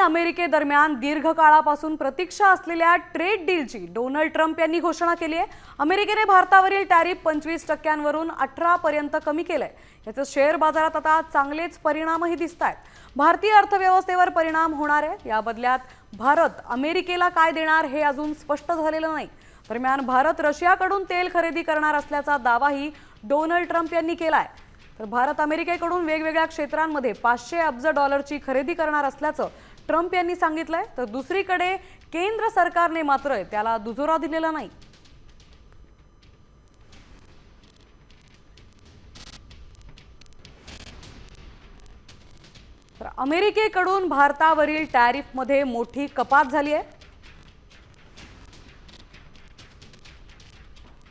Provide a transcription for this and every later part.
अमेरिकेदरम्यान दीर्घकाळापासून प्रतीक्षा असलेल्या ट्रेड डीलची डोनाल्ड ट्रम्प यांनी घोषणा केली आहे। अमेरिकेने भारतावरील टॅरिफ 25%वरून 18% पर्यंत कमी केलंय। याचे शेअर बाजारात आता चांगलेच परिणामही दिसतायत। भारतीय अर्थव्यवस्थेवर परिणाम होणार आहे। या बदल्यात भारत अमेरिकेला काय देणार हे अजून स्पष्ट झालेलं नाही। दरम्यान भारत रशियाकडून तेल खरेदी करणार असल्याचा दावाही डोनाल्ड ट्रम्प यांनी केलाय। तर भारत अमेरिकेकडून वेगवेगळ्या क्षेत्रांमध्ये 500 अब्ज डॉलरची खरेदी करणार असल्याचं ट्रम्प यांनी सांगितलंय। तर दुसरीकडे केंद्र सरकारने मात्र त्याला दुजोरा दिलेला नाही। तर अमेरिकेकडून भारतावरील टॅरिफमध्ये मोठी कपात झाली आहे।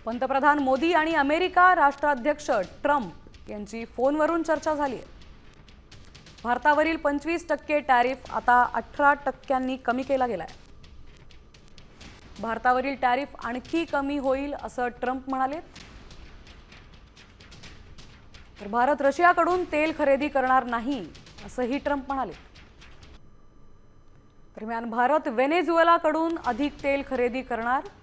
पंतप्रधान मोदी आणि अमेरिका राष्ट्राध्यक्ष ट्रम्प यांची फोनवरून चर्चा झाली आहे। भारतावरील 25% टॅरिफ आता 18% कमी केला गेलाय। भारतावरील टॅरिफ आणखी कमी होईल असं ट्रम्प म्हणाले। तर भारत रशियाकडून तेल खरेदी करणार नाही असंही ट्रम्प म्हणाले। दरम्यान भारत व्हेनेझुएलाकडून अधिक तेल खरेदी करणार।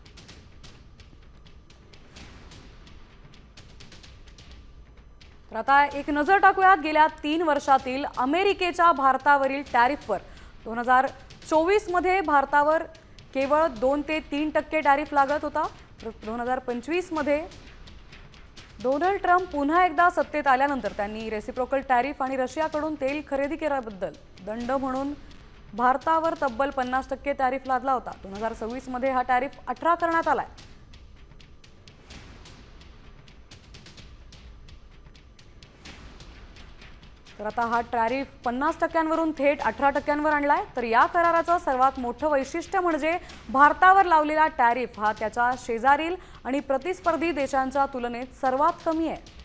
तर आता एक नजर टाकूयात गेल्या 3 वर्षातील अमेरिकेच्या भारतावरील टॅरिफवर। 2024 मध्ये भारतावर केवळ 2 ते 3% टॅरिफ लागत होता। तर 2025 मध्ये डोनाल्ड ट्रम्प पुन्हा एकदा सत्तेत आल्यानंतर त्यांनी रेसिप्रोकल टॅरिफ आणि रशियाकडून तेल खरेदी केल्याबद्दल दंड म्हणून भारतावर तब्बल 50% टॅरिफ लादला होता। 2026 मध्ये हा टॅरिफ 18% करण्यात आलाय। तर आता हा टॅरिफ 50%वरून थेट 18%वर आणलाय। तर या कराराचं सर्वात मोठं वैशिष्ट्य म्हणजे भारतावर लावलेला टॅरिफ हा त्याच्या शेजारील आणि प्रतिस्पर्धी देशांच्या तुलनेत सर्वात कमी आहे।